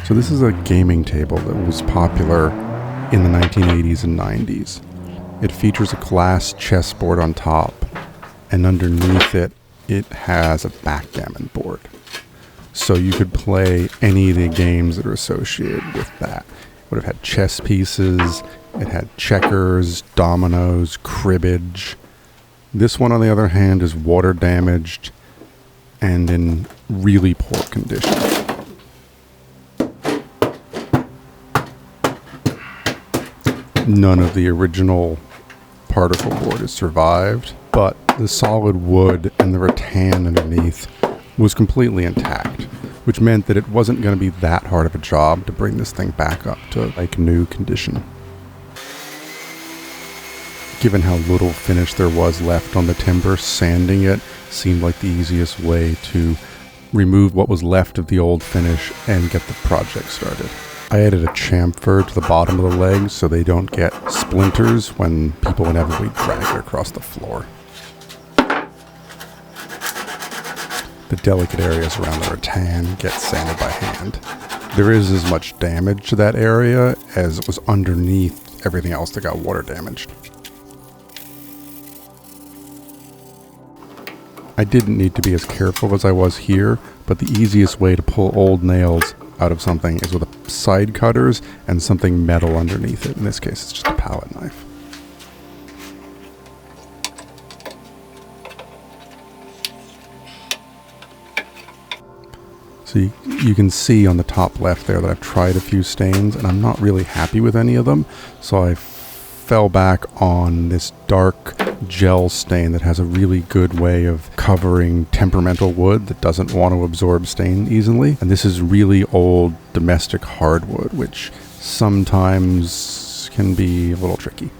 So this is a gaming table that was popular in the 1980s and 90s. It features a glass chessboard on top, and underneath it, it has a backgammon board. So you could play any of the games that are associated with that. It would have had chess pieces, it had checkers, dominoes, cribbage. This one, on the other hand, is water damaged and in really poor condition. None of the original particle board has survived, but the solid wood and the rattan underneath was completely intact, which meant that it wasn't going to be that hard of a job to bring this thing back up to like new condition. Given how little finish there was left on the timber, sanding it seemed like the easiest way to remove what was left of the old finish and get the project started. I added a chamfer to the bottom of the legs so they don't get splinters when people inevitably drag it across the floor. The delicate areas around the rattan get sanded by hand. There is as much damage to that area as was underneath everything else that got water damaged. I didn't need to be as careful as I was here, but the easiest way to pull old nails out of something is with side cutters and something metal underneath it. In this case, it's just a palette knife. So you can see on the top left there that I've tried a few stains and I'm not really happy with any of them. So I fell back on this dark gel stain that has a really good way of covering temperamental wood that doesn't want to absorb stain easily. And this is really old domestic hardwood, which sometimes can be a little tricky.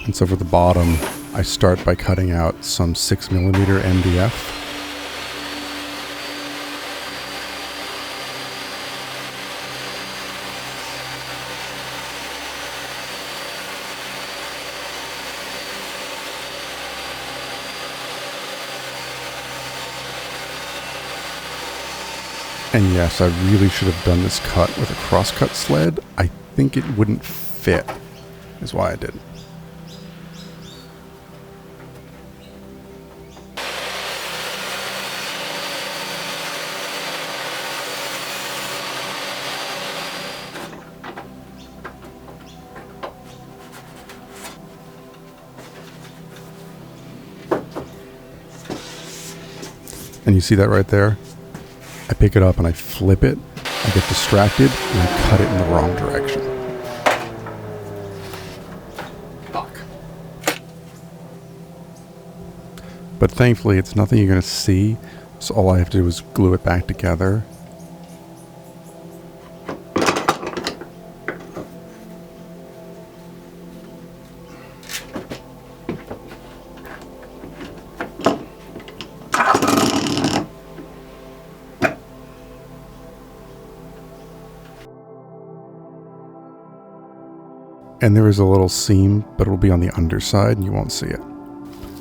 And so for the bottom, I start by cutting out some 6mm MDF. And yes, I really should have done this cut with a crosscut sled. I think it wouldn't fit, is why I didn't. And you see that right there? I pick it up and I flip it, I get distracted, and I cut it in the wrong direction. Fuck. But thankfully, it's nothing you're going to see, so all I have to do is glue it back together. And there is a little seam, but it'll be on the underside and you won't see it.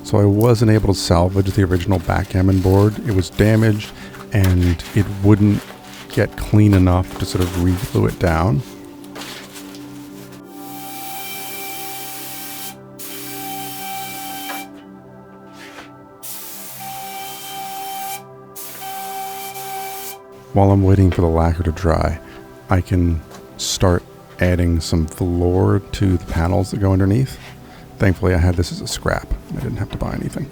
So I wasn't able to salvage the original backgammon board. It was damaged and it wouldn't get clean enough to sort of re-glue it down. While I'm waiting for the lacquer to dry, I can start adding some velour to the panels that go underneath. Thankfully, I had this as a scrap. I didn't have to buy anything.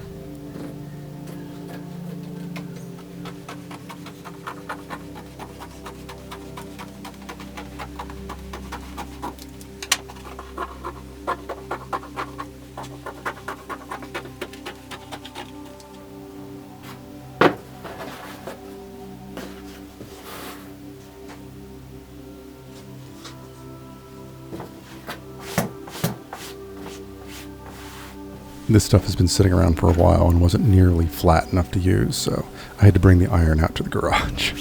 This stuff has been sitting around for a while and wasn't nearly flat enough to use, so I had to bring the iron out to the garage.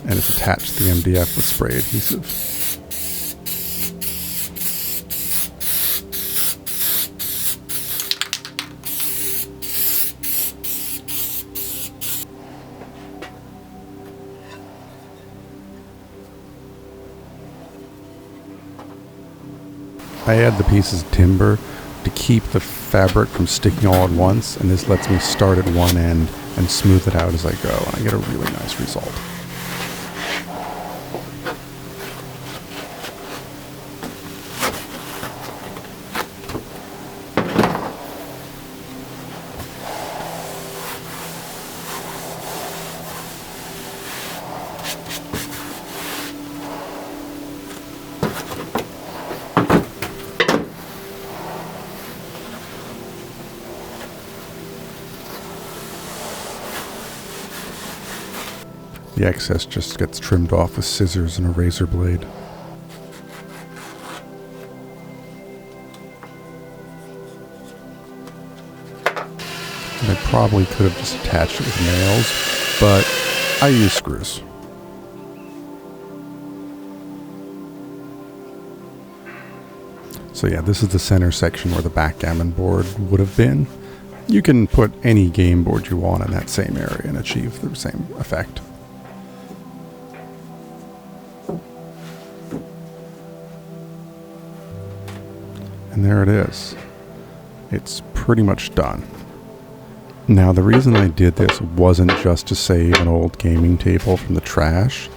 And it's attached to the MDF with spray adhesive. I add the pieces of timber to keep the fabric from sticking all at once, and this lets me start at one end and smooth it out as I go, and I get a really nice result. The excess just gets trimmed off with scissors and a razor blade. And I probably could have just attached it with nails, but I use screws. So yeah, this is the center section where the backgammon board would have been. You can put any game board you want in that same area and achieve the same effect. And there it is. It's pretty much done. Now, the reason I did this wasn't just to save an old gaming table from the trash.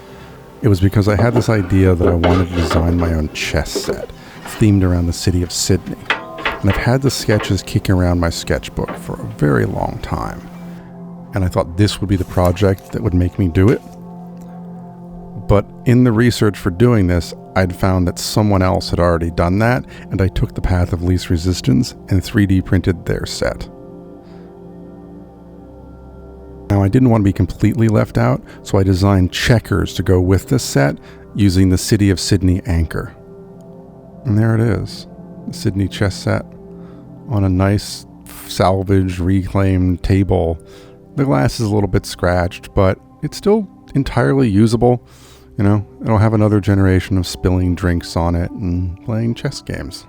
It was because I had this idea that I wanted to design my own chess set, themed around the city of Sydney. And I've had the sketches kicking around my sketchbook for a very long time. And I thought this would be the project that would make me do it. But in the research for doing this, I'd found that someone else had already done that, and I took the path of least resistance and 3D printed their set. Now, I didn't want to be completely left out, so I designed checkers to go with this set using the City of Sydney anchor. And there it is, the Sydney chess set on a nice salvaged, reclaimed table. The glass is a little bit scratched, but it's still entirely usable. You know, it'll have another generation of spilling drinks on it and playing chess games.